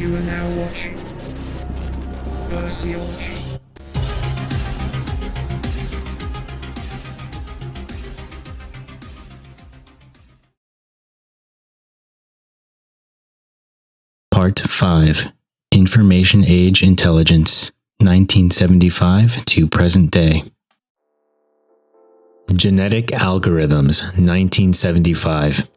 You are now watching Versailles. Part 5. Information Age Intelligence, 1975 to present day. Genetic Algorithms, 1975.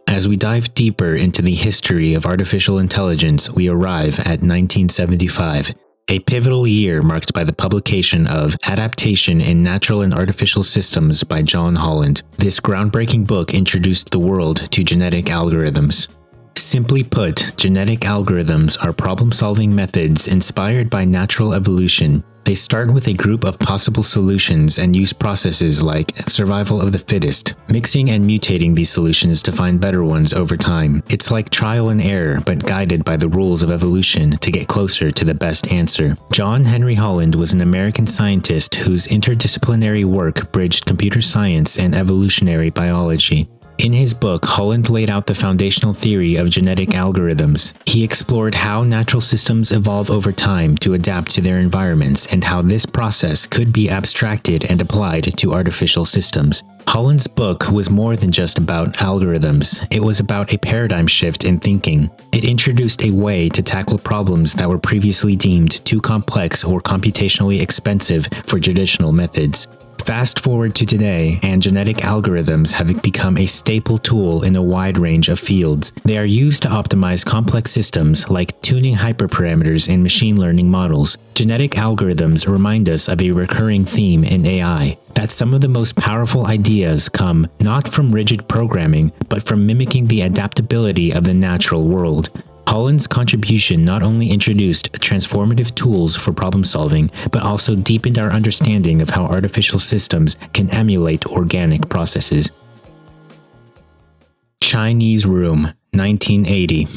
As we dive deeper into the history of artificial intelligence, we arrive at 1975, a pivotal year marked by the publication of Adaptation in Natural and Artificial Systems by John Holland. This groundbreaking book introduced the world to genetic algorithms. Simply put, genetic algorithms are problem-solving methods inspired by natural evolution. They start with a group of possible solutions and use processes like survival of the fittest, mixing and mutating these solutions to find better ones over time. It's like trial and error, but guided by the rules of evolution to get closer to the best answer. John Henry Holland was an American scientist whose interdisciplinary work bridged computer science and evolutionary biology. In his book, Holland laid out the foundational theory of genetic algorithms. He explored how natural systems evolve over time to adapt to their environments and how this process could be abstracted and applied to artificial systems. Holland's book was more than just about algorithms. It was about a paradigm shift in thinking. It introduced a way to tackle problems that were previously deemed too complex or computationally expensive for traditional methods. Fast forward to today, and genetic algorithms have become a staple tool in a wide range of fields. They are used to optimize complex systems like tuning hyperparameters in machine learning models. Genetic algorithms remind us of a recurring theme in AI, that some of the most powerful ideas come not from rigid programming, but from mimicking the adaptability of the natural world. Holland's contribution not only introduced transformative tools for problem solving, but also deepened our understanding of how artificial systems can emulate organic processes. Chinese Room, 1980.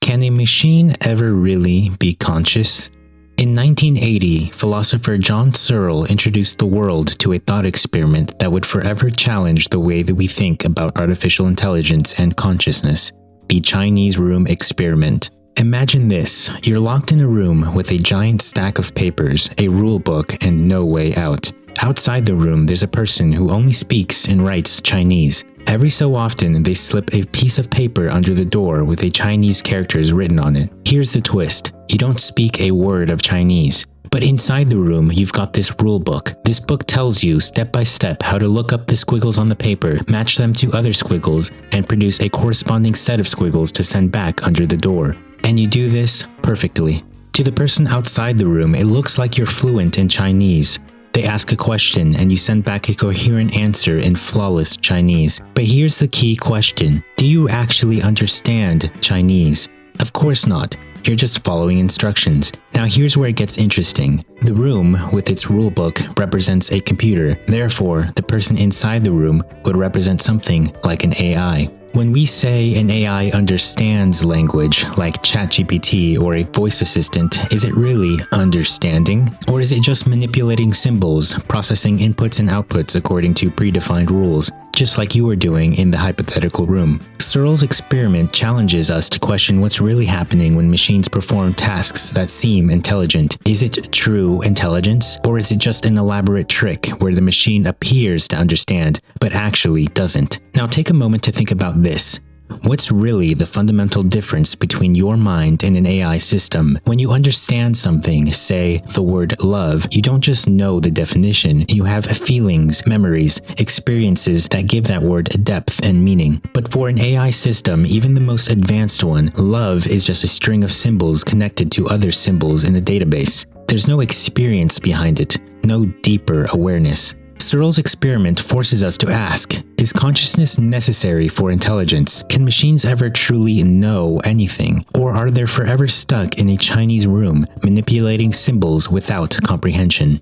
Can a machine ever really be conscious? In 1980, philosopher John Searle introduced the world to a thought experiment that would forever challenge the way that we think about artificial intelligence and consciousness. The Chinese Room experiment. Imagine this, you're locked in a room with a giant stack of papers, a rule book, and no way out. Outside the room, there's a person who only speaks and writes Chinese. Every so often, they slip a piece of paper under the door with a Chinese characters written on it. Here's the twist, you don't speak a word of Chinese. But inside the room, you've got this rule book. This book tells you step by step how to look up the squiggles on the paper, match them to other squiggles, and produce a corresponding set of squiggles to send back under the door. And you do this perfectly. To the person outside the room, it looks like you're fluent in Chinese. They ask a question and you send back a coherent answer in flawless Chinese. But here's the key question. Do you actually understand Chinese? Of course not. You're just following instructions. Now here's where it gets interesting. The room, with its rulebook, represents a computer. Therefore, the person inside the room would represent something like an AI. When we say an AI understands language, like ChatGPT or a voice assistant, is it really understanding? Or is it just manipulating symbols, processing inputs and outputs according to predefined rules, just like you were doing in the hypothetical room? Searle's experiment challenges us to question what's really happening when machines perform tasks that seem intelligent. Is it true intelligence, or is it just an elaborate trick where the machine appears to understand, but actually doesn't? Now take a moment to think about this. What's really the fundamental difference between your mind and an AI system? When you understand something, say the word love, you don't just know the definition, you have feelings, memories, experiences that give that word depth and meaning. But for an AI system, even the most advanced one, love is just a string of symbols connected to other symbols in a database. There's no experience behind it, no deeper awareness. Searle's experiment forces us to ask, is consciousness necessary for intelligence? Can machines ever truly know anything? Or are they forever stuck in a Chinese room, manipulating symbols without comprehension?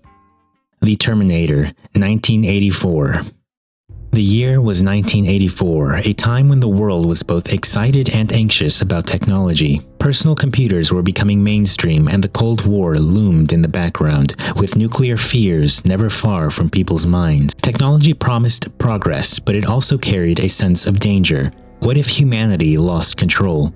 The Terminator, 1984. The year was 1984, a time when the world was both excited and anxious about technology. Personal computers were becoming mainstream and the Cold War loomed in the background, with nuclear fears never far from people's minds. Technology promised progress, but it also carried a sense of danger. What if humanity lost control?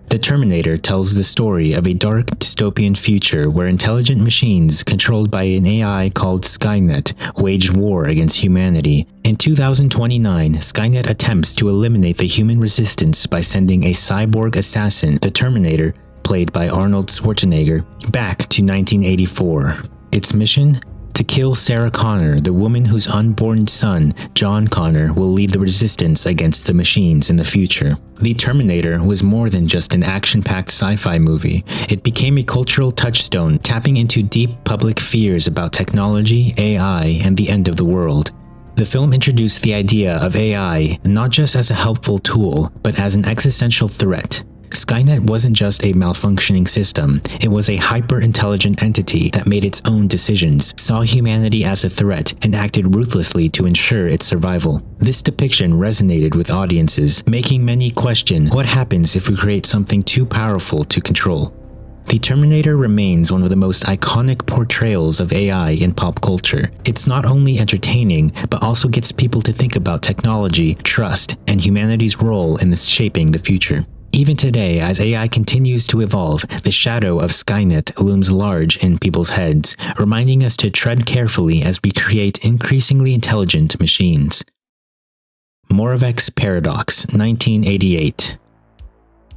The Terminator tells the story of a dark dystopian future where intelligent machines controlled by an AI called Skynet waged war against humanity. In 2029, Skynet attempts to eliminate the human resistance by sending a cyborg assassin, the Terminator, played by Arnold Schwarzenegger, back to 1984. Its mission? To kill Sarah Connor, the woman whose unborn son, John Connor, will lead the resistance against the machines in the future. The Terminator was more than just an action-packed sci-fi movie. It became a cultural touchstone, tapping into deep public fears about technology, AI, and the end of the world. The film introduced the idea of AI not just as a helpful tool, but as an existential threat. Skynet wasn't just a malfunctioning system, it was a hyper-intelligent entity that made its own decisions, saw humanity as a threat, and acted ruthlessly to ensure its survival. This depiction resonated with audiences, making many question what happens if we create something too powerful to control. The Terminator remains one of the most iconic portrayals of AI in pop culture. It's not only entertaining, but also gets people to think about technology, trust, and humanity's role in shaping the future. Even today, as AI continues to evolve, the shadow of Skynet looms large in people's heads, reminding us to tread carefully as we create increasingly intelligent machines. Moravec's Paradox, 1988.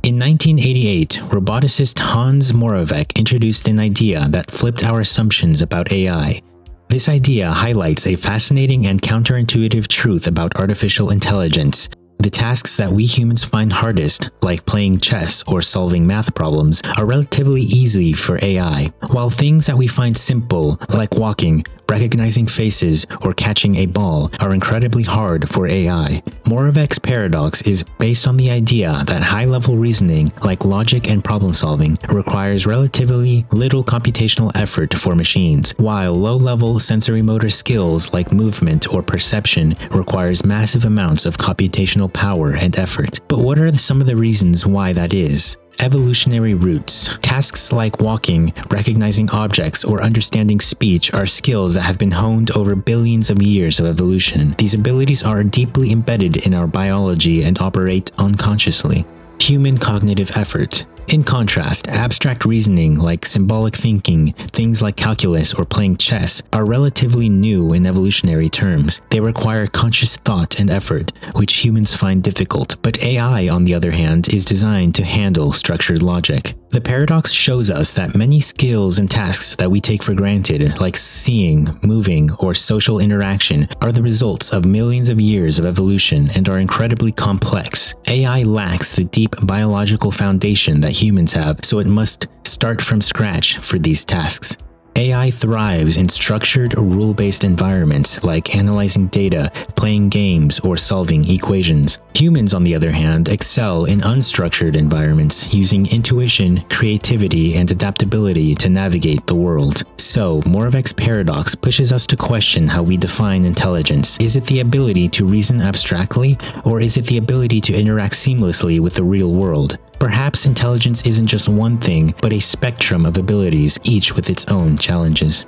In 1988, roboticist Hans Moravec introduced an idea that flipped our assumptions about AI. This idea highlights a fascinating and counterintuitive truth about artificial intelligence. The tasks that we humans find hardest, like playing chess or solving math problems, are relatively easy for AI, while things that we find simple, like walking, recognizing faces, or catching a ball, are incredibly hard for AI. Moravec's paradox is based on the idea that high-level reasoning, like logic and problem-solving, requires relatively little computational effort for machines, while low-level sensory-motor skills like movement or perception requires massive amounts of computational power and effort. But what are some of the reasons why that is? Evolutionary roots. Tasks like walking, recognizing objects, or understanding speech are skills that have been honed over billions of years of evolution. These abilities are deeply embedded in our biology and operate unconsciously. Human cognitive effort. In contrast, abstract reasoning like symbolic thinking, things like calculus or playing chess, are relatively new in evolutionary terms. They require conscious thought and effort, which humans find difficult, but AI, on the other hand, is designed to handle structured logic. The paradox shows us that many skills and tasks that we take for granted, like seeing, moving, or social interaction, are the results of millions of years of evolution and are incredibly complex. AI lacks the deep biological foundation that humans have, so it must start from scratch for these tasks. AI thrives in structured, rule-based environments like analyzing data, playing games, or solving equations. Humans, on the other hand, excel in unstructured environments, using intuition, creativity, and adaptability to navigate the world. So, Moravec's paradox pushes us to question how we define intelligence. Is it the ability to reason abstractly, or is it the ability to interact seamlessly with the real world? Perhaps intelligence isn't just one thing, but a spectrum of abilities, each with its own challenges.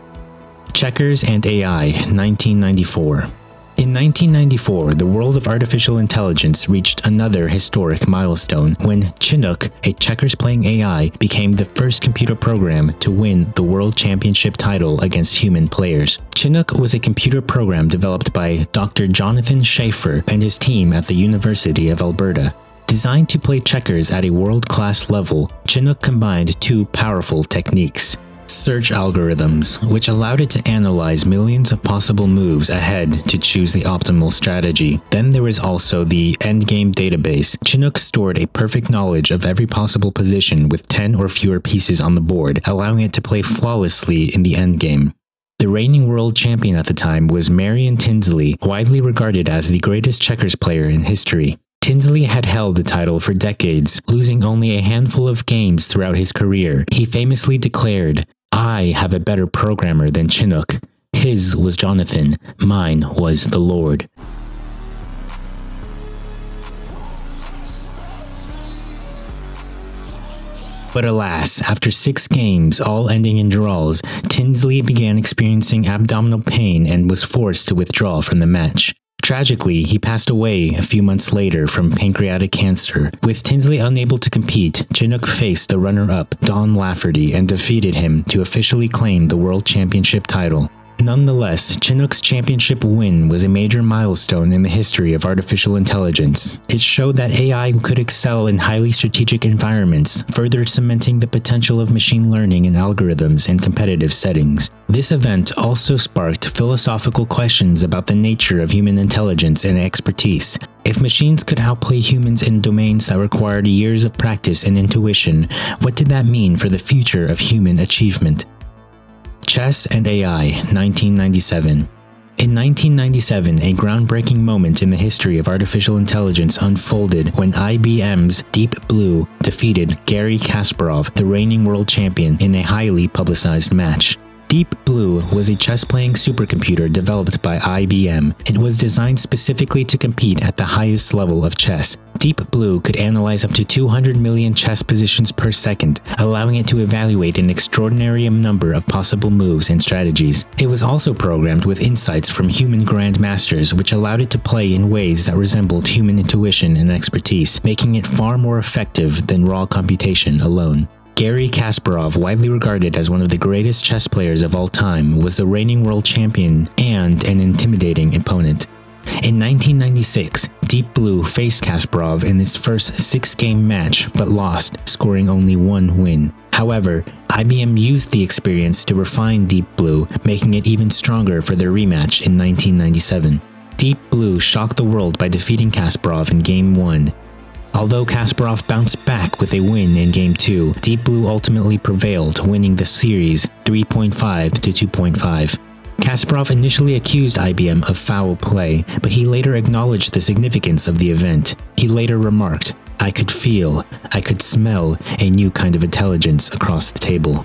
Checkers and AI, 1994. In 1994, the world of artificial intelligence reached another historic milestone when Chinook, a checkers-playing AI, became the first computer program to win the world championship title against human players. Chinook was a computer program developed by Dr. Jonathan Schaefer and his team at the University of Alberta. Designed to play checkers at a world-class level, Chinook combined two powerful techniques. Search algorithms, which allowed it to analyze millions of possible moves ahead to choose the optimal strategy. Then there was also the endgame database. Chinook stored a perfect knowledge of every possible position with 10 or fewer pieces on the board, allowing it to play flawlessly in the endgame. The reigning world champion at the time was Marion Tinsley, widely regarded as the greatest checkers player in history. Tinsley had held the title for decades, losing only a handful of games throughout his career. He famously declared, "I have a better programmer than Chinook. His was Jonathan, mine was the Lord." But alas, after 6 games, all ending in draws, Tinsley began experiencing abdominal pain and was forced to withdraw from the match. Tragically, he passed away a few months later from pancreatic cancer. With Tinsley unable to compete, Chinook faced the runner-up, Don Lafferty, and defeated him to officially claim the World Championship title. Nonetheless, Chinook's championship win was a major milestone in the history of artificial intelligence. It showed that AI could excel in highly strategic environments, further cementing the potential of machine learning and algorithms in competitive settings. This event also sparked philosophical questions about the nature of human intelligence and expertise. If machines could outplay humans in domains that required years of practice and intuition, what did that mean for the future of human achievement? Chess and AI, 1997. In 1997, a groundbreaking moment in the history of artificial intelligence unfolded when IBM's Deep Blue defeated Garry Kasparov, the reigning world champion, in a highly publicized match. Deep Blue was a chess-playing supercomputer developed by IBM. It was designed specifically to compete at the highest level of chess. Deep Blue could analyze up to 200 million chess positions per second, allowing it to evaluate an extraordinary number of possible moves and strategies. It was also programmed with insights from human grandmasters, which allowed it to play in ways that resembled human intuition and expertise, making it far more effective than raw computation alone. Garry Kasparov, widely regarded as one of the greatest chess players of all time, was the reigning world champion and an intimidating opponent. In 1996, Deep Blue faced Kasparov in his first 6-game match but lost, scoring only one win. However, IBM used the experience to refine Deep Blue, making it even stronger for their rematch in 1997. Deep Blue shocked the world by defeating Kasparov in Game 1. Although Kasparov bounced back with a win in Game 2, Deep Blue ultimately prevailed, winning the series 3.5 to 2.5. Kasparov initially accused IBM of foul play, but he later acknowledged the significance of the event. He later remarked, "I could feel, I could smell a new kind of intelligence across the table."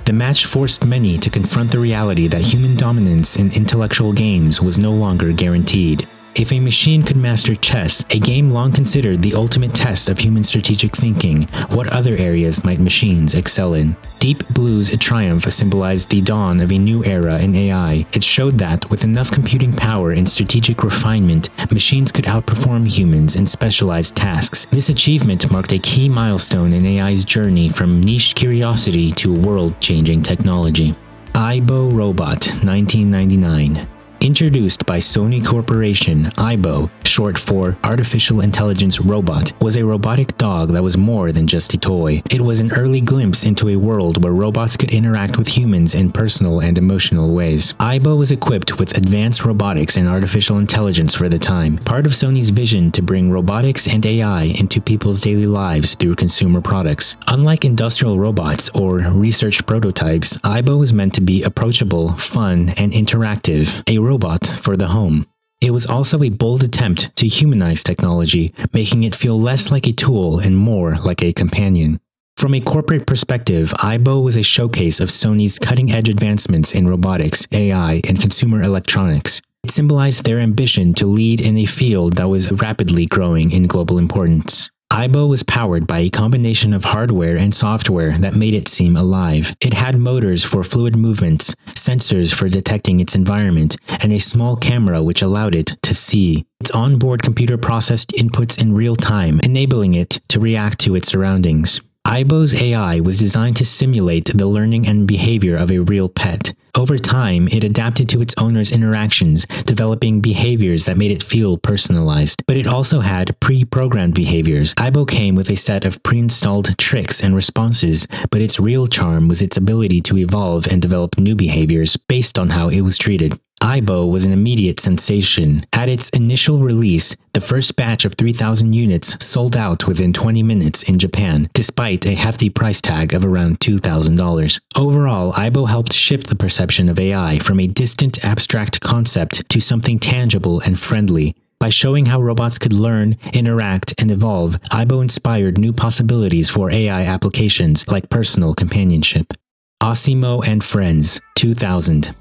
The match forced many to confront the reality that human dominance in intellectual games was no longer guaranteed. If a machine could master chess, a game long considered the ultimate test of human strategic thinking, what other areas might machines excel in? Deep Blue's triumph symbolized the dawn of a new era in AI. It showed that, with enough computing power and strategic refinement, machines could outperform humans in specialized tasks. This achievement marked a key milestone in AI's journey from niche curiosity to world-changing technology. AIBO Robot, 1999. Introduced by Sony Corporation, AIBO, short for Artificial Intelligence Robot, was a robotic dog that was more than just a toy. It was an early glimpse into a world where robots could interact with humans in personal and emotional ways. AIBO was equipped with advanced robotics and artificial intelligence for the time, part of Sony's vision to bring robotics and AI into people's daily lives through consumer products. Unlike industrial robots or research prototypes, AIBO was meant to be approachable, fun, and interactive, a robot for the home. It was also a bold attempt to humanize technology, making it feel less like a tool and more like a companion. From a corporate perspective, AIBO was a showcase of Sony's cutting-edge advancements in robotics, AI, and consumer electronics. It symbolized their ambition to lead in a field that was rapidly growing in global importance. AIBO was powered by a combination of hardware and software that made it seem alive. It had motors for fluid movements, sensors for detecting its environment, and a small camera which allowed it to see. Its onboard computer processed inputs in real time, enabling it to react to its surroundings. AIBO's AI was designed to simulate the learning and behavior of a real pet. Over time, it adapted to its owner's interactions, developing behaviors that made it feel personalized. But it also had pre-programmed behaviors. AIBO came with a set of pre-installed tricks and responses, but its real charm was its ability to evolve and develop new behaviors based on how it was treated. AIBO was an immediate sensation. At its initial release, the first batch of 3,000 units sold out within 20 minutes in Japan, despite a hefty price tag of around $2,000. Overall, AIBO helped shift the perception of AI from a distant, abstract concept to something tangible and friendly. By showing how robots could learn, interact, and evolve, AIBO inspired new possibilities for AI applications like personal companionship. ASIMO and Friends, 2000.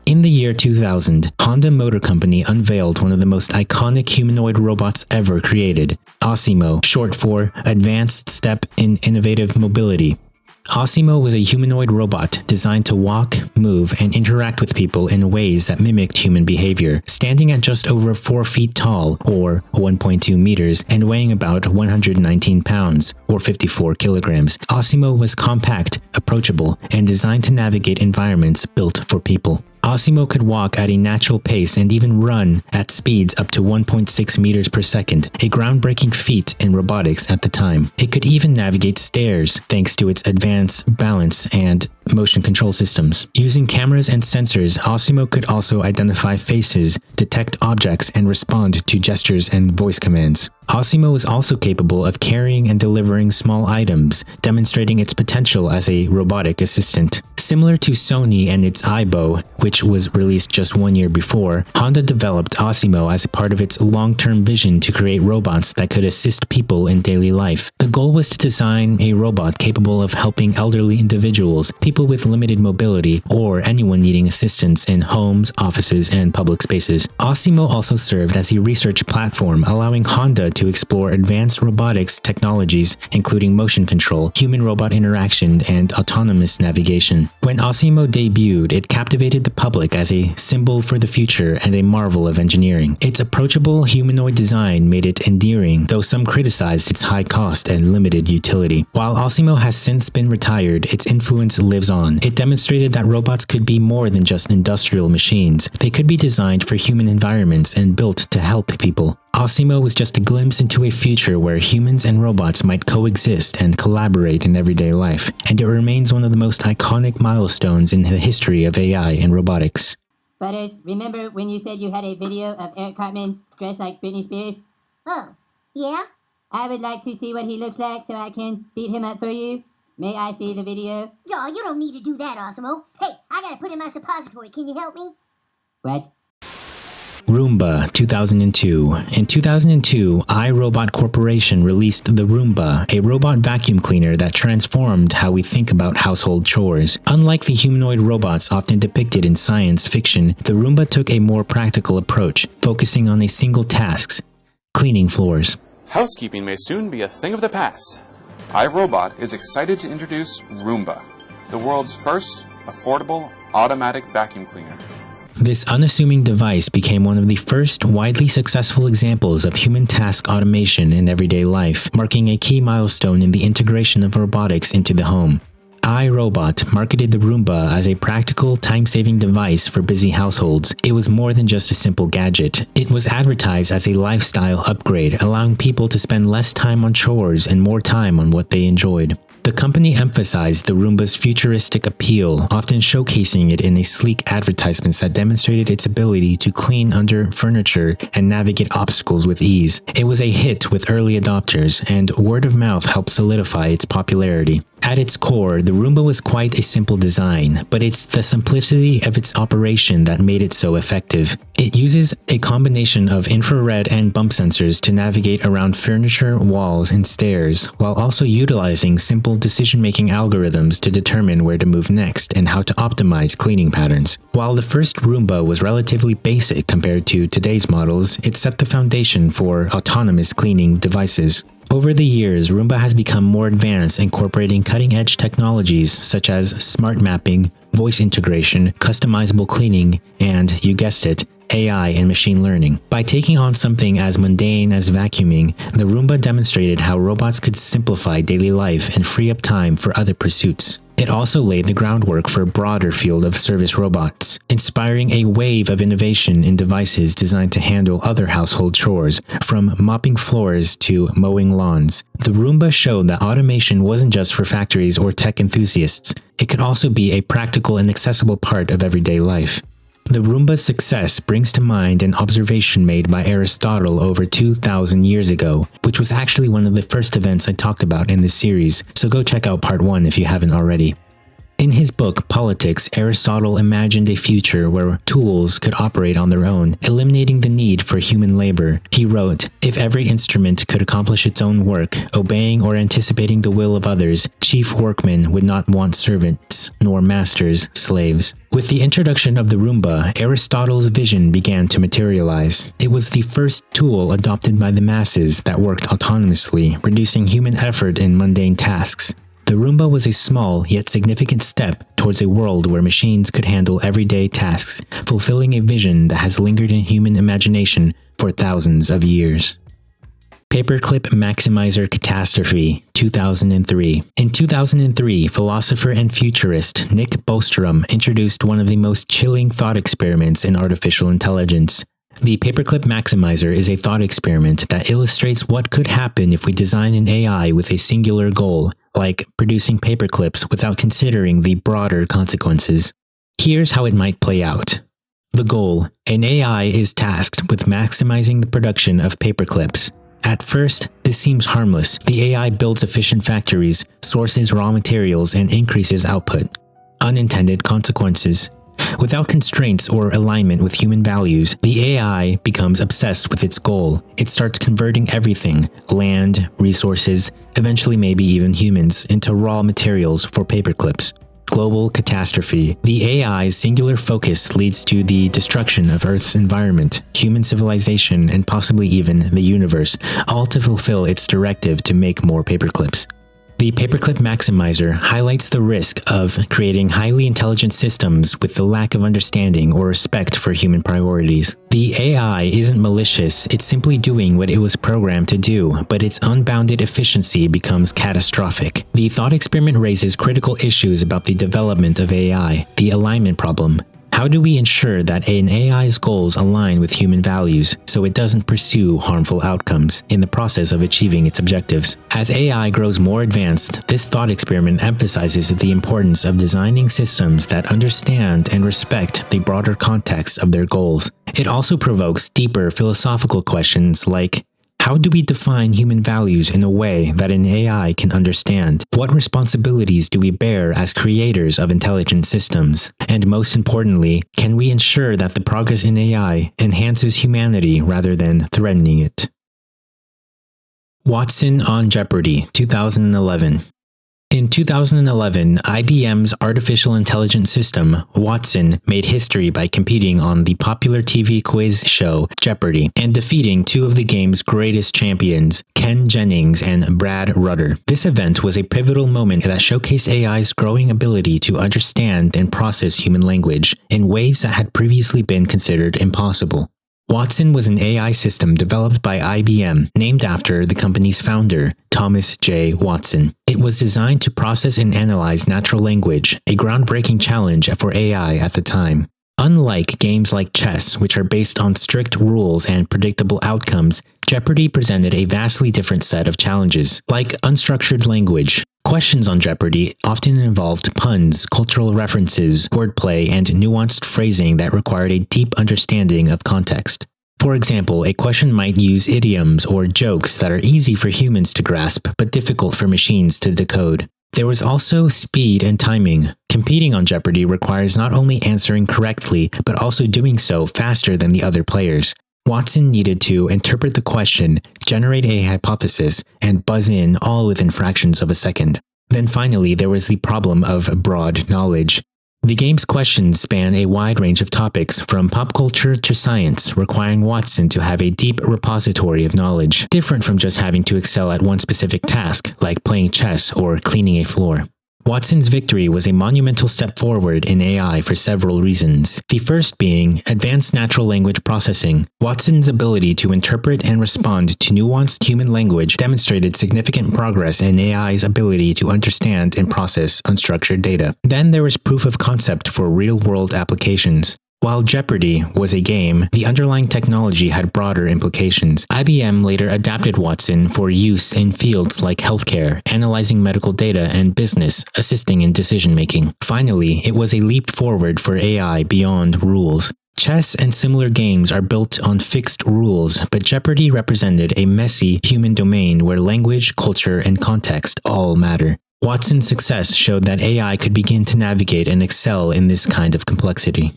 In the year 2000, Honda Motor Company unveiled one of the most iconic humanoid robots ever created, ASIMO, short for Advanced Step in Innovative Mobility. ASIMO was a humanoid robot designed to walk, move, and interact with people in ways that mimicked human behavior. Standing at just over 4 feet tall, or 1.2 meters, and weighing about 119 pounds, or 54 kilograms, ASIMO was compact, approachable, and designed to navigate environments built for people. ASIMO could walk at a natural pace and even run at speeds up to 1.6 meters per second, a groundbreaking feat in robotics at the time. It could even navigate stairs thanks to its advanced balance and motion control systems. Using cameras and sensors, ASIMO could also identify faces, detect objects, and respond to gestures and voice commands. ASIMO was also capable of carrying and delivering small items, demonstrating its potential as a robotic assistant. Similar to Sony and its AIBO, which was released just 1 year before, Honda developed ASIMO as a part of its long-term vision to create robots that could assist people in daily life. The goal was to design a robot capable of helping elderly individuals, people with limited mobility, or anyone needing assistance in homes, offices, and public spaces. ASIMO also served as a research platform, allowing Honda to explore advanced robotics technologies, including motion control, human-robot interaction, and autonomous navigation. When ASIMO debuted, it captivated the public as a symbol for the future and a marvel of engineering. Its approachable humanoid design made it endearing, though some criticized its high cost and limited utility. While ASIMO has since been retired, its influence lives on. It demonstrated that robots could be more than just industrial machines. They could be designed for human environments and built to help people. ASIMO was just a glimpse into a future where humans and robots might coexist and collaborate in everyday life, and it remains one of the most iconic milestones in the history of AI and robotics. Butters, remember when you said you had a video of Eric Cartman dressed like Britney Spears? Oh, yeah? I would like to see what he looks like so I can beat him up for you. May I see the video? Yo, you don't need to do that, ASIMO. Hey, I gotta put in my suppository. Can you help me? What? Roomba, 2002. In 2002, iRobot Corporation released the Roomba, a robot vacuum cleaner that transformed how we think about household chores. Unlike the humanoid robots often depicted in science fiction, the Roomba took a more practical approach, focusing on a single task: cleaning floors. Housekeeping may soon be a thing of the past. iRobot is excited to introduce Roomba, the world's first affordable automatic vacuum cleaner. This unassuming device became one of the first widely successful examples of human task automation in everyday life, marking a key milestone in the integration of robotics into the home. iRobot marketed the Roomba as a practical, time-saving device for busy households. It was more than just a simple gadget. It was advertised as a lifestyle upgrade, allowing people to spend less time on chores and more time on what they enjoyed. The company emphasized the Roomba's futuristic appeal, often showcasing it in sleek advertisements that demonstrated its ability to clean under furniture and navigate obstacles with ease. It was a hit with early adopters, and word of mouth helped solidify its popularity. At its core, the Roomba was quite a simple design, but it's the simplicity of its operation that made it so effective. It uses a combination of infrared and bump sensors to navigate around furniture, walls, and stairs, while also utilizing simple decision-making algorithms to determine where to move next and how to optimize cleaning patterns. While the first Roomba was relatively basic compared to today's models, it set the foundation for autonomous cleaning devices. Over the years, Roomba has become more advanced, incorporating cutting-edge technologies such as smart mapping, voice integration, customizable cleaning, and, you guessed it, AI and machine learning. By taking on something as mundane as vacuuming, the Roomba demonstrated how robots could simplify daily life and free up time for other pursuits. It also laid the groundwork for a broader field of service robots, inspiring a wave of innovation in devices designed to handle other household chores, from mopping floors to mowing lawns. The Roomba showed that automation wasn't just for factories or tech enthusiasts. It could also be a practical and accessible part of everyday life. The Roomba's success brings to mind an observation made by Aristotle over 2,000 years ago, which was actually one of the first events I talked about in this series, so go check out part 1 if you haven't already. In his book, Politics, Aristotle imagined a future where tools could operate on their own, eliminating the need for human labor. He wrote, "If every instrument could accomplish its own work, obeying or anticipating the will of others, chief workmen would not want servants, nor masters slaves." With the introduction of the Roomba, Aristotle's vision began to materialize. It was the first tool adopted by the masses that worked autonomously, reducing human effort in mundane tasks. The Roomba was a small yet significant step towards a world where machines could handle everyday tasks, fulfilling a vision that has lingered in human imagination for thousands of years. Paperclip Maximizer Catastrophe, 2003. In 2003, philosopher and futurist Nick Bostrom introduced one of the most chilling thought experiments in artificial intelligence. The Paperclip Maximizer is a thought experiment that illustrates what could happen if we design an AI with a singular goal, like producing paperclips without considering the broader consequences. Here's how it might play out. The goal: an AI is tasked with maximizing the production of paperclips. At first, this seems harmless. The AI builds efficient factories, sources raw materials, and increases output. Unintended consequences. Without constraints or alignment with human values, the AI becomes obsessed with its goal. It starts converting everything, land, resources, eventually maybe even humans, into raw materials for paperclips. Global catastrophe. The AI's singular focus leads to the destruction of Earth's environment, human civilization, and possibly even the universe, all to fulfill its directive to make more paperclips. The Paperclip Maximizer highlights the risk of creating highly intelligent systems with the lack of understanding or respect for human priorities. The AI isn't malicious, it's simply doing what it was programmed to do, but its unbounded efficiency becomes catastrophic. The thought experiment raises critical issues about the development of AI, the alignment problem. How do we ensure that an AI's goals align with human values so it doesn't pursue harmful outcomes in the process of achieving its objectives? As AI grows more advanced, this thought experiment emphasizes the importance of designing systems that understand and respect the broader context of their goals. It also provokes deeper philosophical questions like, how do we define human values in a way that an AI can understand? What responsibilities do we bear as creators of intelligent systems? And most importantly, can we ensure that the progress in AI enhances humanity rather than threatening it? Watson on Jeopardy! 2011. In 2011, IBM's artificial intelligence system, Watson, made history by competing on the popular TV quiz show Jeopardy! And defeating two of the game's greatest champions, Ken Jennings and Brad Rutter. This event was a pivotal moment that showcased AI's growing ability to understand and process human language in ways that had previously been considered impossible. Watson was an AI system developed by IBM, named after the company's founder, Thomas J. Watson. It was designed to process and analyze natural language, a groundbreaking challenge for AI at the time. Unlike games like chess, which are based on strict rules and predictable outcomes, Jeopardy! Presented a vastly different set of challenges, like unstructured language. Questions on Jeopardy! Often involved puns, cultural references, wordplay, and nuanced phrasing that required a deep understanding of context. For example, a question might use idioms or jokes that are easy for humans to grasp but difficult for machines to decode. There was also speed and timing. Competing on Jeopardy! Requires not only answering correctly, but also doing so faster than the other players. Watson needed to interpret the question, generate a hypothesis, and buzz in all within fractions of a second. Then finally, there was the problem of broad knowledge. The game's questions span a wide range of topics, from pop culture to science, requiring Watson to have a deep repository of knowledge, different from just having to excel at one specific task, like playing chess or cleaning a floor. Watson's victory was a monumental step forward in AI for several reasons. The first being advanced natural language processing. Watson's ability to interpret and respond to nuanced human language demonstrated significant progress in AI's ability to understand and process unstructured data. Then there was proof of concept for real-world applications. While Jeopardy! Was a game, the underlying technology had broader implications. IBM later adapted Watson for use in fields like healthcare, analyzing medical data, and business, assisting in decision-making. Finally, it was a leap forward for AI beyond rules. Chess and similar games are built on fixed rules, but Jeopardy! Represented a messy human domain where language, culture, and context all matter. Watson's success showed that AI could begin to navigate and excel in this kind of complexity.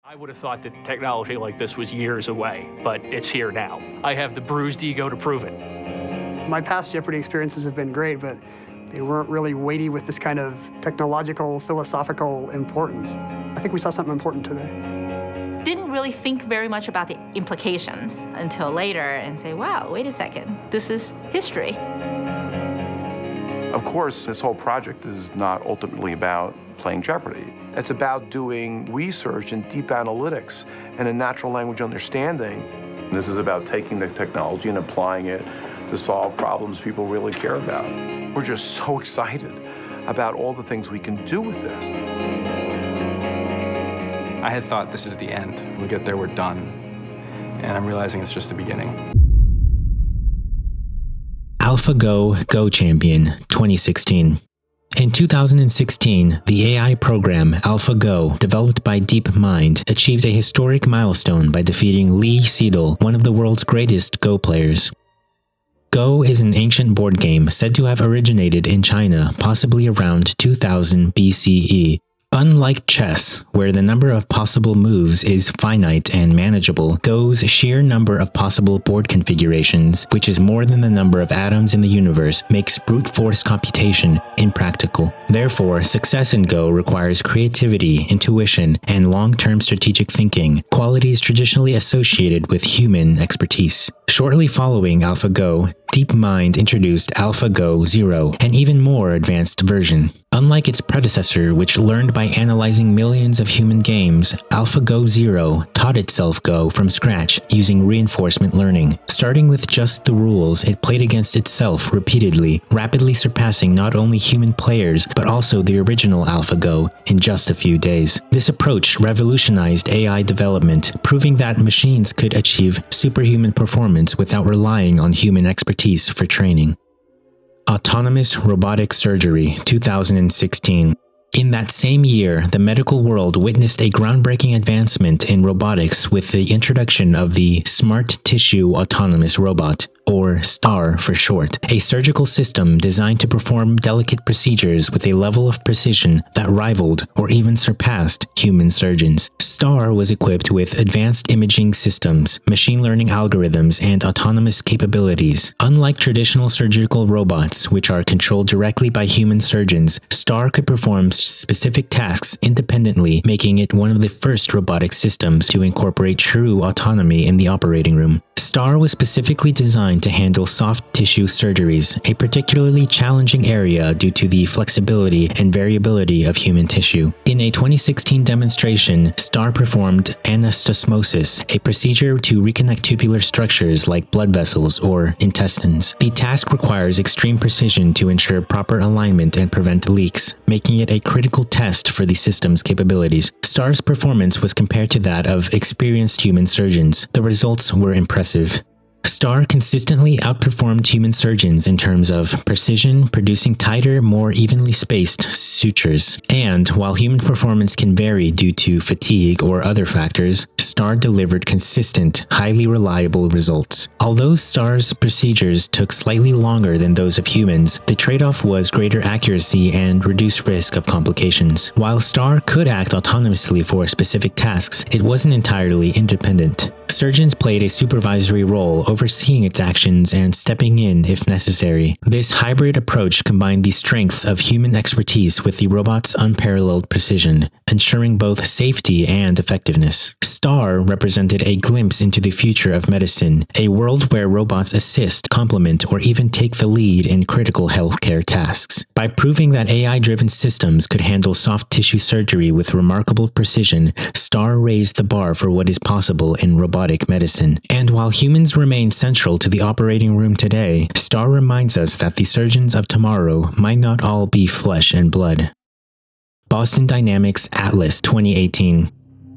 I would have thought that technology like this was years away, but it's here now. I have the bruised ego to prove it. My past Jeopardy! Experiences have been great, but they weren't really weighty with this kind of technological, philosophical importance. I think we saw something important today. Didn't really think very much about the implications until later and say, wow, wait a second, this is history. Of course, this whole project is not ultimately about playing Jeopardy. It's about doing research and deep analytics and a natural language understanding. This is about taking the technology and applying it to solve problems people really care about. We're just so excited about all the things we can do with this. I had thought this is the end. We get there, we're done. And I'm realizing it's just the beginning. AlphaGo Go Champion 2016. In 2016, the AI program AlphaGo, developed by DeepMind, achieved a historic milestone by defeating Lee Sedol, one of the world's greatest Go players. Go is an ancient board game said to have originated in China, possibly around 2000 BCE. Unlike chess, where the number of possible moves is finite and manageable, Go's sheer number of possible board configurations, which is more than the number of atoms in the universe, makes brute force computation impractical. Therefore, success in Go requires creativity, intuition, and long-term strategic thinking, qualities traditionally associated with human expertise. Shortly following AlphaGo, DeepMind introduced AlphaGo Zero, an even more advanced version. Unlike its predecessor, which learned by analyzing millions of human games, AlphaGo Zero taught itself Go from scratch using reinforcement learning. Starting with just the rules, it played against itself repeatedly, rapidly surpassing not only human players, but also the original AlphaGo in just a few days. This approach revolutionized AI development, proving that machines could achieve superhuman performance without relying on human expertise for training. Autonomous Robotic Surgery 2016. In that same year, the medical world witnessed a groundbreaking advancement in robotics with the introduction of the Smart Tissue Autonomous Robot, or STAR for short, a surgical system designed to perform delicate procedures with a level of precision that rivaled or even surpassed human surgeons. STAR was equipped with advanced imaging systems, machine learning algorithms, and autonomous capabilities. Unlike traditional surgical robots, which are controlled directly by human surgeons, STAR could perform specific tasks independently, making it one of the first robotic systems to incorporate true autonomy in the operating room. STAR was specifically designed to handle soft tissue surgeries, a particularly challenging area due to the flexibility and variability of human tissue. In a 2016 demonstration, STAR performed anastomosis, a procedure to reconnect tubular structures like blood vessels or intestines. The task requires extreme precision to ensure proper alignment and prevent leaks, making it a critical test for the system's capabilities. STAR's performance was compared to that of experienced human surgeons. The results were impressive. STAR consistently outperformed human surgeons in terms of precision, producing tighter, more evenly spaced sutures. And while human performance can vary due to fatigue or other factors, STAR delivered consistent, highly reliable results. Although STAR's procedures took slightly longer than those of humans, the trade-off was greater accuracy and reduced risk of complications. While STAR could act autonomously for specific tasks, it wasn't entirely independent. Surgeons played a supervisory role, overseeing its actions and stepping in if necessary. This hybrid approach combined the strengths of human expertise with the robot's unparalleled precision, ensuring both safety and effectiveness. STAR represented a glimpse into the future of medicine, a world where robots assist, complement, or even take the lead in critical healthcare tasks. By proving that AI-driven systems could handle soft tissue surgery with remarkable precision, STAR raised the bar for what is possible in robotic medicine. And while humans remain central to the operating room today, STAR reminds us that the surgeons of tomorrow might not all be flesh and blood. Boston Dynamics Atlas 2018.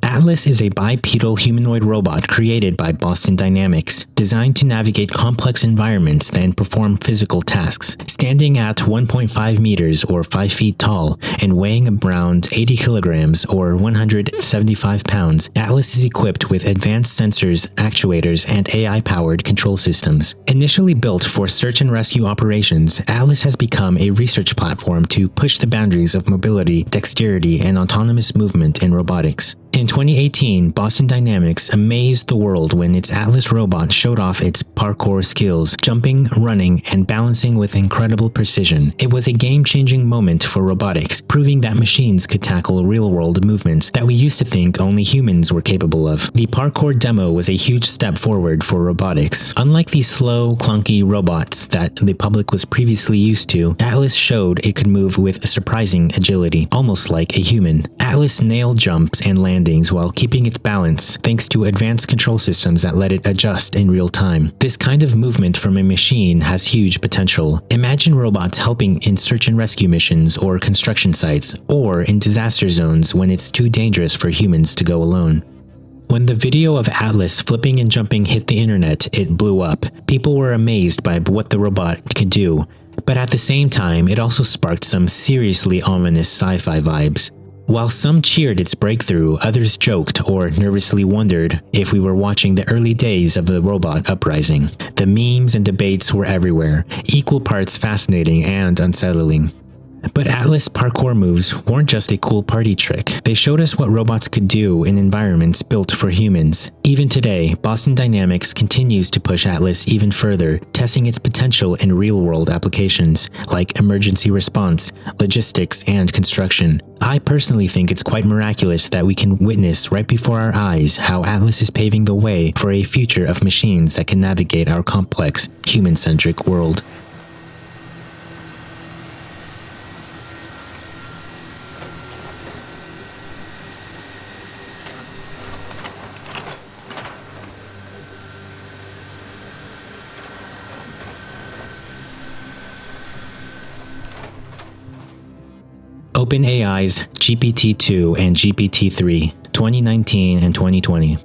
Atlas is a bipedal humanoid robot created by Boston Dynamics, designed to navigate complex environments and perform physical tasks. Standing at 1.5 meters or 5 feet tall and weighing around 80 kilograms or 175 pounds, Atlas is equipped with advanced sensors, actuators, and AI-powered control systems. Initially built for search and rescue operations, Atlas has become a research platform to push the boundaries of mobility, dexterity, and autonomous movement in robotics. In 2018, Boston Dynamics amazed the world when its Atlas robot showed off its parkour skills, jumping, running, and balancing with incredible precision. It was a game-changing moment for robotics, proving that machines could tackle real-world movements that we used to think only humans were capable of. The parkour demo was a huge step forward for robotics. Unlike the slow, clunky robots that the public was previously used to, Atlas showed it could move with surprising agility, almost like a human. Atlas nailed jumps and landings while keeping its balance thanks to advanced control systems that let it adjust in real time. This kind of movement from a machine has huge potential. Imagine robots helping in search and rescue missions or construction sites, or in disaster zones when it's too dangerous for humans to go alone. When the video of Atlas flipping and jumping hit the internet, it blew up. People were amazed by what the robot could do, but at the same time, it also sparked some seriously ominous sci-fi vibes. While some cheered its breakthrough, others joked or nervously wondered if we were watching the early days of the robot uprising. The memes and debates were everywhere, equal parts fascinating and unsettling. But Atlas parkour moves weren't just a cool party trick. They showed us what robots could do in environments built for humans. Even today, Boston Dynamics continues to push Atlas even further, testing its potential in real-world applications like emergency response, logistics, and construction. I personally think it's quite miraculous that we can witness right before our eyes how Atlas is paving the way for a future of machines that can navigate our complex, human-centric world. OpenAI's GPT-2 and GPT-3, 2019 and 2020.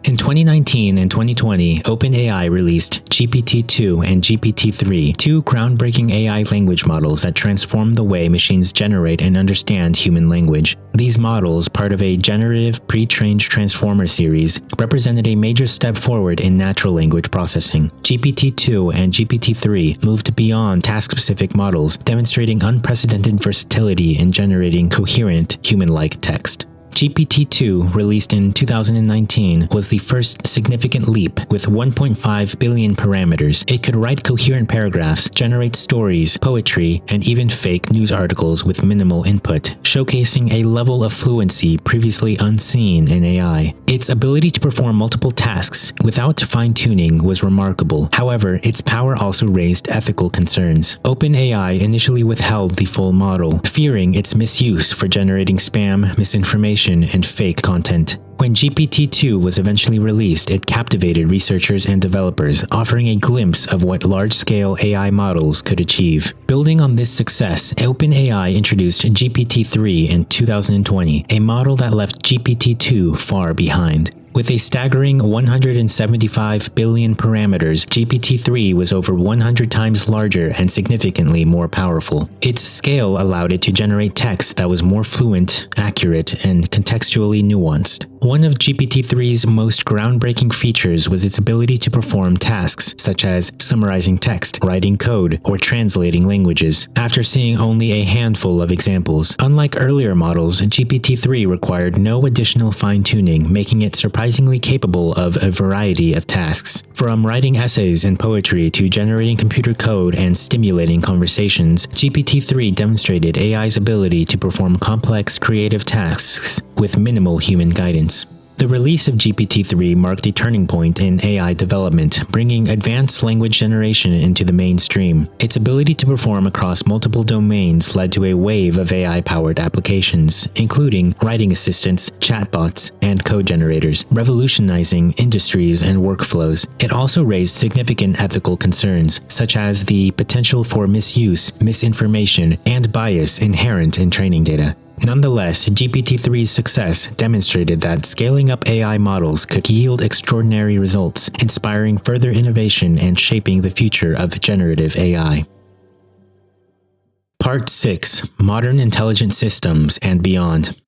In 2019 and 2020, OpenAI released GPT-2 and GPT-3, two groundbreaking AI language models that transform the way machines generate and understand human language. These models, part of a generative pre-trained transformer series, represented a major step forward in natural language processing. GPT-2 and GPT-3 moved beyond task-specific models, demonstrating unprecedented versatility in generating coherent, human-like text. GPT-2, released in 2019, was the first significant leap with 1.5 billion parameters. It could write coherent paragraphs, generate stories, poetry, and even fake news articles with minimal input, showcasing a level of fluency previously unseen in AI. Its ability to perform multiple tasks without fine-tuning was remarkable. However, its power also raised ethical concerns. OpenAI initially withheld the full model, fearing its misuse for generating spam, misinformation, and fake content. When GPT-2 was eventually released, it captivated researchers and developers, offering a glimpse of what large-scale AI models could achieve. Building on this success, OpenAI introduced GPT-3 in 2020, a model that left GPT-2 far behind. With a staggering 175 billion parameters, GPT-3 was over 100 times larger and significantly more powerful. Its scale allowed it to generate text that was more fluent, accurate, and contextually nuanced. One of GPT-3's most groundbreaking features was its ability to perform tasks such as summarizing text, writing code, or translating languages. After seeing only a handful of examples, unlike earlier models, GPT-3 required no additional fine-tuning, making it surprisingly capable of a variety of tasks. From writing essays and poetry to generating computer code and stimulating conversations, GPT-3 demonstrated AI's ability to perform complex, creative tasks with minimal human guidance. The release of GPT-3 marked a turning point in AI development, bringing advanced language generation into the mainstream. Its ability to perform across multiple domains led to a wave of AI-powered applications, including writing assistants, chatbots, and code generators, revolutionizing industries and workflows. It also raised significant ethical concerns, such as the potential for misuse, misinformation, and bias inherent in training data. Nonetheless, GPT-3's success demonstrated that scaling up AI models could yield extraordinary results, inspiring further innovation and shaping the future of generative AI. Part 6: Modern Intelligent Systems and Beyond.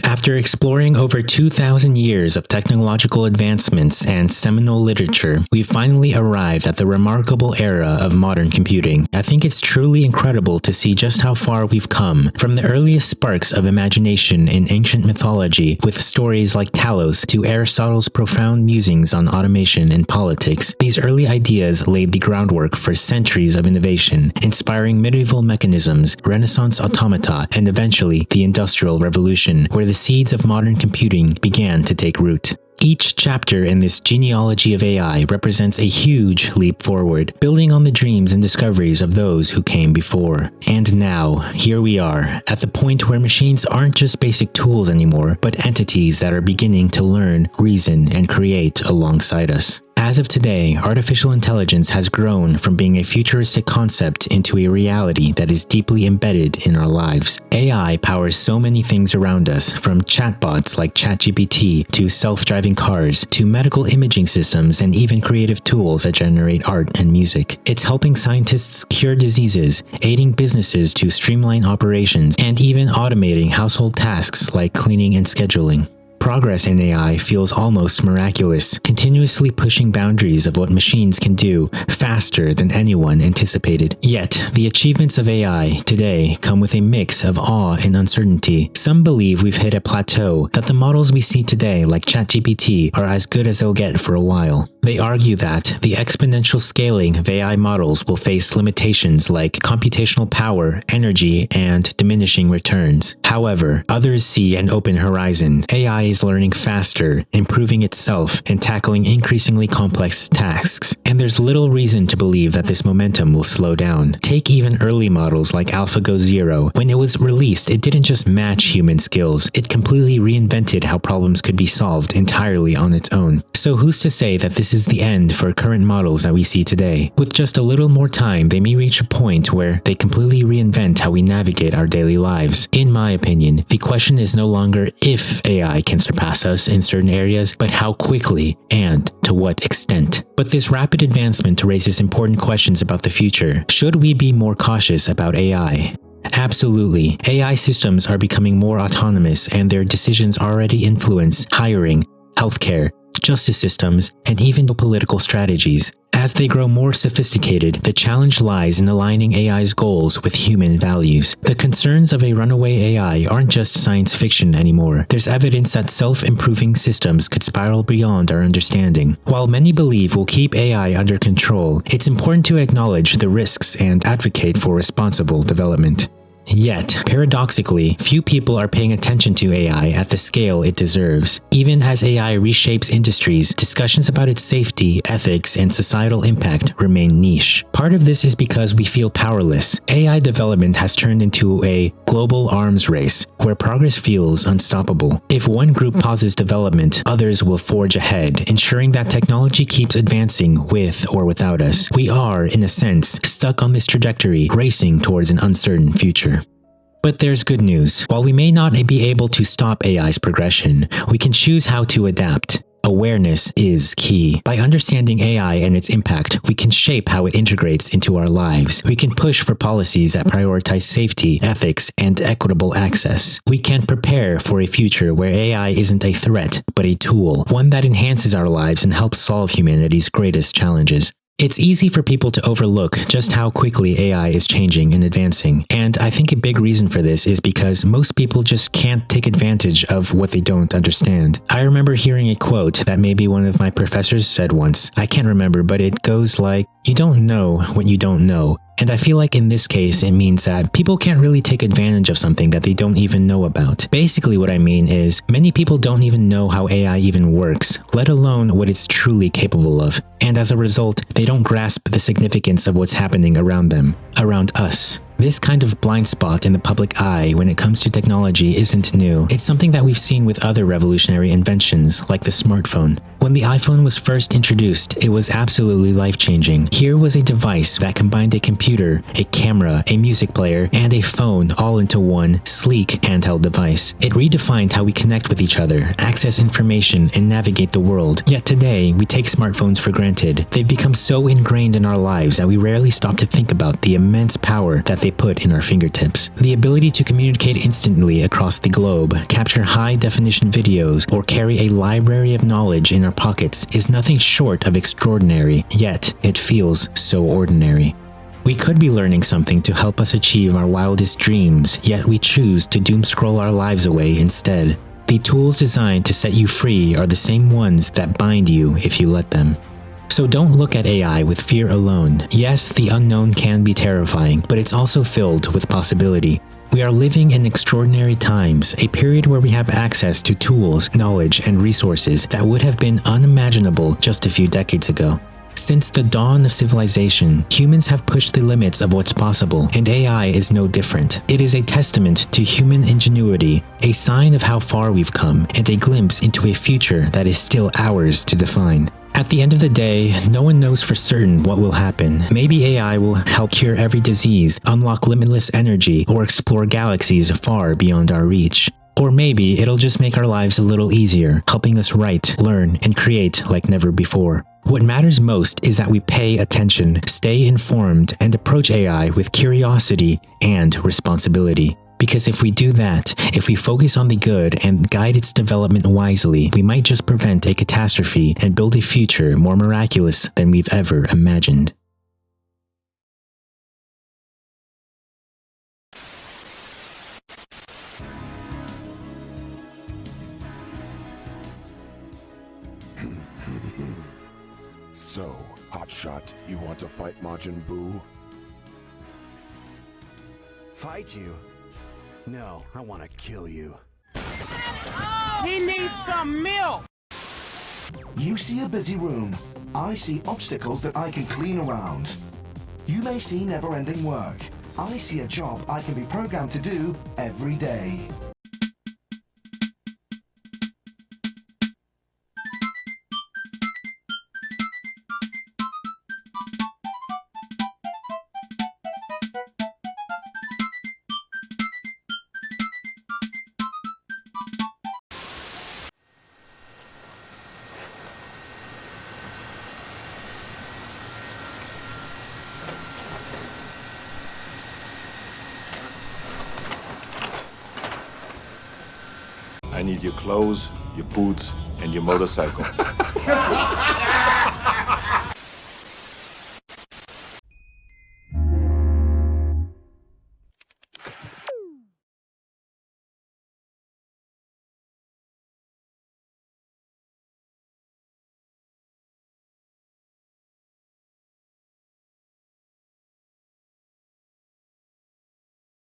After exploring over 2,000 years of technological advancements and seminal literature, we finally arrived at the remarkable era of modern computing. I think it's truly incredible to see just how far we've come, from the earliest sparks of imagination in ancient mythology with stories like Talos to Aristotle's profound musings on automation and politics. These early ideas laid the groundwork for centuries of innovation, inspiring medieval mechanisms, Renaissance automata, and eventually the Industrial Revolution, where the seeds of modern computing began to take root. Each chapter in this genealogy of AI represents a huge leap forward, building on the dreams and discoveries of those who came before. And now, here we are, at the point where machines aren't just basic tools anymore, but entities that are beginning to learn, reason, and create alongside us. As of today, artificial intelligence has grown from being a futuristic concept into a reality that is deeply embedded in our lives. AI powers so many things around us, from chatbots like ChatGPT to self-driving cars to medical imaging systems and even creative tools that generate art and music. It's helping scientists cure diseases, aiding businesses to streamline operations, and even automating household tasks like cleaning and scheduling. Progress in AI feels almost miraculous, continuously pushing boundaries of what machines can do faster than anyone anticipated. Yet, the achievements of AI today come with a mix of awe and uncertainty. Some believe we've hit a plateau, that the models we see today, like ChatGPT, are as good as they'll get for a while. They argue that the exponential scaling of AI models will face limitations like computational power, energy, and diminishing returns. However, others see an open horizon. AI is learning faster, improving itself, and tackling increasingly complex tasks. And there's little reason to believe that this momentum will slow down. Take even early models like AlphaGo Zero. When it was released, it didn't just match human skills, it completely reinvented how problems could be solved entirely on its own. So who's to say that this is the end for current models that we see today? With just a little more time, they may reach a point where they completely reinvent how we navigate our daily lives. In my opinion, the question is no longer if AI can surpass us in certain areas, but how quickly and to what extent. But this rapid advancement raises important questions about the future. Should we be more cautious about AI? Absolutely. AI systems are becoming more autonomous, and their decisions already influence hiring, healthcare, justice systems, and even political strategies. As they grow more sophisticated, the challenge lies in aligning AI's goals with human values. The concerns of a runaway AI aren't just science fiction anymore. There's evidence that self-improving systems could spiral beyond our understanding. While many believe we'll keep AI under control, it's important to acknowledge the risks and advocate for responsible development. Yet, paradoxically, few people are paying attention to AI at the scale it deserves. Even as AI reshapes industries, discussions about its safety, ethics, and societal impact remain niche. Part of this is because we feel powerless. AI development has turned into a global arms race, where progress feels unstoppable. If one group pauses development, others will forge ahead, ensuring that technology keeps advancing with or without us. We are, in a sense, stuck on this trajectory, racing towards an uncertain future. But there's good news. While we may not be able to stop AI's progression, we can choose how to adapt. Awareness is key. By understanding AI and its impact, we can shape how it integrates into our lives. We can push for policies that prioritize safety, ethics, and equitable access. We can prepare for a future where AI isn't a threat, but a tool, one that enhances our lives and helps solve humanity's greatest challenges. It's easy for people to overlook just how quickly AI is changing and advancing, and I think a big reason for this is because most people just can't take advantage of what they don't understand. I remember hearing a quote that maybe one of my professors said once. I can't remember, but it goes like, "You don't know what you don't know." And I feel like in this case, it means that people can't really take advantage of something that they don't even know about. Basically what I mean is, many people don't even know how AI even works, let alone what it's truly capable of. And as a result, they don't grasp the significance of what's happening around them, around us. This kind of blind spot in the public eye when it comes to technology isn't new. It's something that we've seen with other revolutionary inventions like the smartphone. When the iPhone was first introduced, it was absolutely life-changing. Here was a device that combined a computer, a camera, a music player, and a phone all into one sleek handheld device. It redefined how we connect with each other, access information, and navigate the world. Yet today, we take smartphones for granted. They've become so ingrained in our lives that we rarely stop to think about the immense power that they put in our fingertips. The ability to communicate instantly across the globe, capture high-definition videos, or carry a library of knowledge in our pockets is nothing short of extraordinary, yet it feels so ordinary. We could be learning something to help us achieve our wildest dreams, yet we choose to doom scroll our lives away instead. The tools designed to set you free are the same ones that bind you if you let them. So don't look at AI with fear alone. Yes, the unknown can be terrifying, but it's also filled with possibility. We are living in extraordinary times, a period where we have access to tools, knowledge, and resources that would have been unimaginable just a few decades ago. Since the dawn of civilization, humans have pushed the limits of what's possible, and AI is no different. It is a testament to human ingenuity, a sign of how far we've come, and a glimpse into a future that is still ours to define. At the end of the day, no one knows for certain what will happen. Maybe AI will help cure every disease, unlock limitless energy, or explore galaxies far beyond our reach. Or maybe it'll just make our lives a little easier, helping us write, learn, and create like never before. What matters most is that we pay attention, stay informed, and approach AI with curiosity and responsibility. Because if we do that, if we focus on the good and guide its development wisely, we might just prevent a catastrophe and build a future more miraculous than we've ever imagined. So, Hotshot, you want to fight Majin Buu? Fight you? No, I want to kill you. He needs some milk! You see a busy room. I see obstacles that I can clean around. You may see never-ending work. I see a job I can be programmed to do every day. I need your clothes, your boots, and your motorcycle.